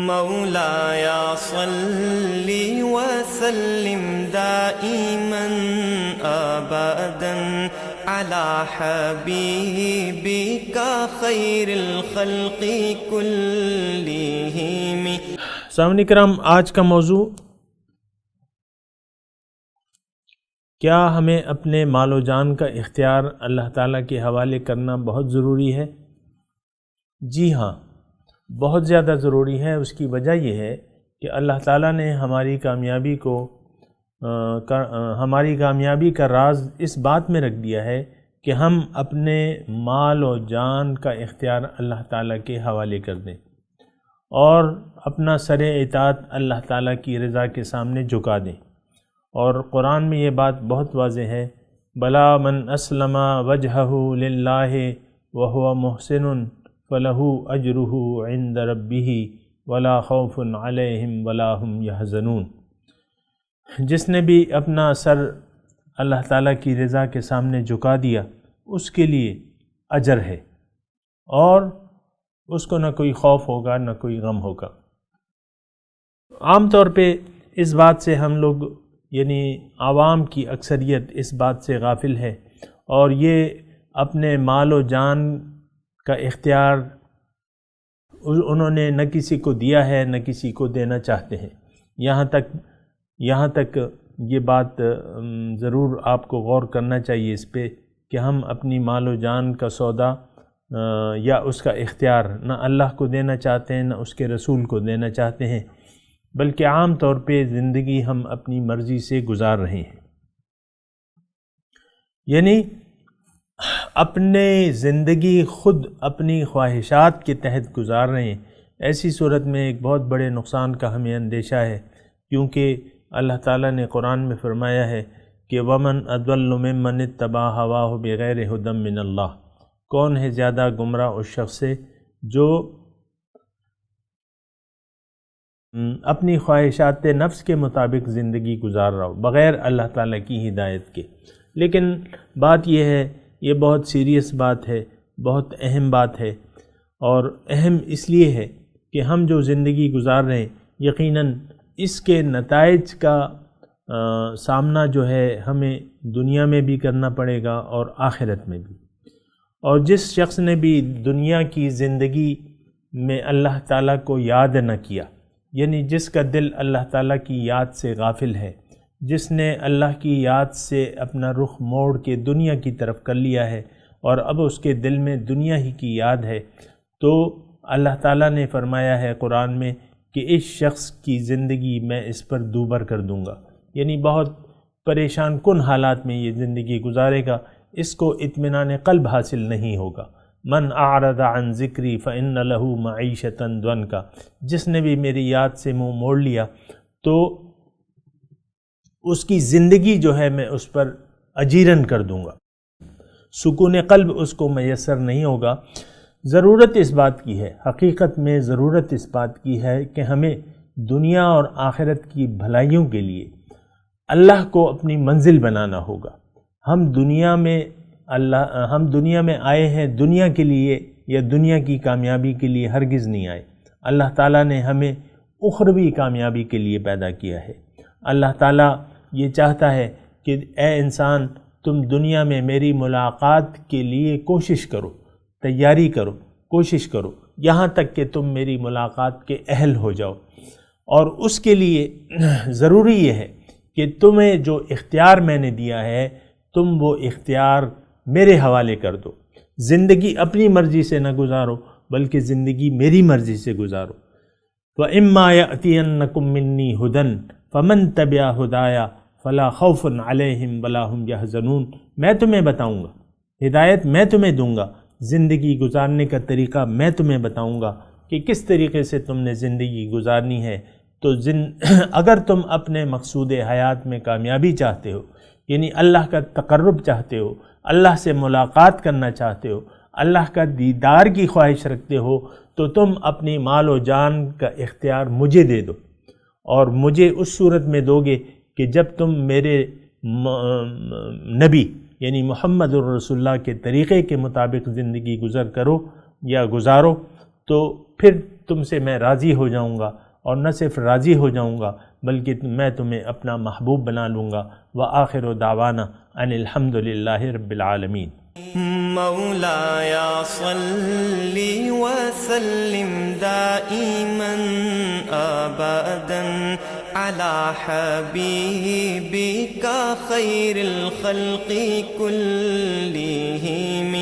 مولایا صلی وسلم دائما ابدا علی حبیبک خیر الخلق کلہم۔ سامعین کرام، آج کا موضوع کیا ہمیں اپنے مال و جان کا اختیار اللہ تعالیٰ کے حوالے کرنا بہت ضروری ہے؟ جی ہاں، بہت زیادہ ضروری ہے۔ اس کی وجہ یہ ہے کہ اللہ تعالیٰ نے ہماری کامیابی کا راز اس بات میں رکھ دیا ہے کہ ہم اپنے مال و جان کا اختیار اللہ تعالیٰ کے حوالے کر دیں اور اپنا سر اطاعت اللہ تعالیٰ کی رضا کے سامنے جھکا دیں۔ اور قرآن میں یہ بات بہت واضح ہے، بلا من اسلم وجہہ للہ وہو محسن فلہ اجرہ عند ربہ ولا خوف علیہم ولا ہم یحزنون۔ جس نے بھی اپنا سر اللہ تعالیٰ کی رضا کے سامنے جھکا دیا، اس کے لیے اجر ہے اور اس کو نہ کوئی خوف ہوگا نہ کوئی غم ہوگا۔ عام طور پہ اس بات سے ہم لوگ یعنی عوام کی اکثریت اس بات سے غافل ہے، اور یہ اپنے مال و جان کا اختیار انہوں نے نہ کسی کو دیا ہے نہ کسی کو دینا چاہتے ہیں۔ یہاں تک یہ بات ضرور آپ کو غور کرنا چاہیے اس پہ کہ ہم اپنی مال و جان کا سودا یا اس کا اختیار نہ اللہ کو دینا چاہتے ہیں نہ اس کے رسول کو دینا چاہتے ہیں، بلکہ عام طور پہ زندگی ہم اپنی مرضی سے گزار رہے ہیں، یعنی اپنے زندگی خود اپنی خواہشات کے تحت گزار رہے ہیں۔ ایسی صورت میں ایک بہت بڑے نقصان کا ہمیں اندیشہ ہے، کیونکہ اللہ تعالیٰ نے قرآن میں فرمایا ہے کہ وَمَنْ أَضَلُّ مِمَّنِ اتَّبَعَ هَوَاهُ بِغَيْرِ هُدًى مِّنَ اللَّهِ۔ کون ہے زیادہ گمراہ اس شخص سے جو اپنی خواہشات نفس کے مطابق زندگی گزار رہا ہو بغیر اللہ تعالیٰ کی ہدایت کے۔ لیکن بات یہ ہے، یہ بہت سیریس بات ہے، بہت اہم بات ہے، اور اہم اس لیے ہے کہ ہم جو زندگی گزار رہے ہیں یقیناً اس کے نتائج کا سامنا جو ہے ہمیں دنیا میں بھی کرنا پڑے گا اور آخرت میں بھی۔ اور جس شخص نے بھی دنیا کی زندگی میں اللہ تعالیٰ کو یاد نہ کیا، یعنی جس کا دل اللہ تعالیٰ کی یاد سے غافل ہے، جس نے اللہ کی یاد سے اپنا رخ موڑ کے دنیا کی طرف کر لیا ہے اور اب اس کے دل میں دنیا ہی کی یاد ہے، تو اللہ تعالیٰ نے فرمایا ہے قرآن میں کہ اس شخص کی زندگی میں اس پر دوبر کر دوں گا، یعنی بہت پریشان کن حالات میں یہ زندگی گزارے گا، اس کو اطمینان قلب حاصل نہیں ہوگا۔ من اعرض عن ذکری فإن له معیشۃ ضنکا، جس نے بھی میری یاد سے منہ موڑ لیا تو اس کی زندگی جو ہے میں اس پر اجیرن کر دوں گا، سکون قلب اس کو میسر نہیں ہوگا۔ ضرورت اس بات کی ہے، حقیقت میں ضرورت اس بات کی ہے کہ ہمیں دنیا اور آخرت کی بھلائیوں کے لیے اللہ کو اپنی منزل بنانا ہوگا۔ ہم دنیا میں آئے ہیں دنیا کے لیے یا دنیا کی کامیابی کے لیے ہرگز نہیں آئے۔ اللہ تعالیٰ نے ہمیں اخروی کامیابی کے لیے پیدا کیا ہے۔ اللہ تعالیٰ یہ چاہتا ہے کہ اے انسان، تم دنیا میں میری ملاقات کے لیے کوشش کرو، تیاری کرو، کوشش کرو، یہاں تک کہ تم میری ملاقات کے اہل ہو جاؤ۔ اور اس کے لیے ضروری یہ ہے کہ تمہیں جو اختیار میں نے دیا ہے تم وہ اختیار میرے حوالے کر دو، زندگی اپنی مرضی سے نہ گزارو بلکہ زندگی میری مرضی سے گزارو۔ وَإِمَّا يَأْتِيَنَّكُم مِّنِّي هُدًى فَمَن تَبِعَ هُدَايَ فَلَا خَوْفٌ عَلَيْهِمْ وَلَا هُمْ يَحْزَنُونَ۔ میں تمہیں بتاؤں گا، ہدایت میں تمہیں دوں گا، زندگی گزارنے کا طریقہ میں تمہیں بتاؤں گا کہ کس طریقے سے تم نے زندگی گزارنی ہے۔ تو اگر تم اپنے مقصود حیات میں کامیابی چاہتے ہو، یعنی اللہ کا تقرب چاہتے ہو، اللہ سے ملاقات کرنا چاہتے ہو، اللہ کا دیدار کی خواہش رکھتے ہو، تو تم اپنی مال و جان کا اختیار مجھے دے دو، اور مجھے اس صورت میں دو گے کہ جب تم میرے نبی یعنی محمد الرسول اللہ کے طریقے کے مطابق زندگی گزارو، تو پھر تم سے میں راضی ہو جاؤں گا، اور نہ صرف راضی ہو جاؤں گا بلکہ میں تمہیں اپنا محبوب بنا لوں گا۔ وآخر دعوانا ان الحمد للہ رب العالمین۔ مولاي صل وسلم دائما أبدا على حبيبك خير الخلق كلهم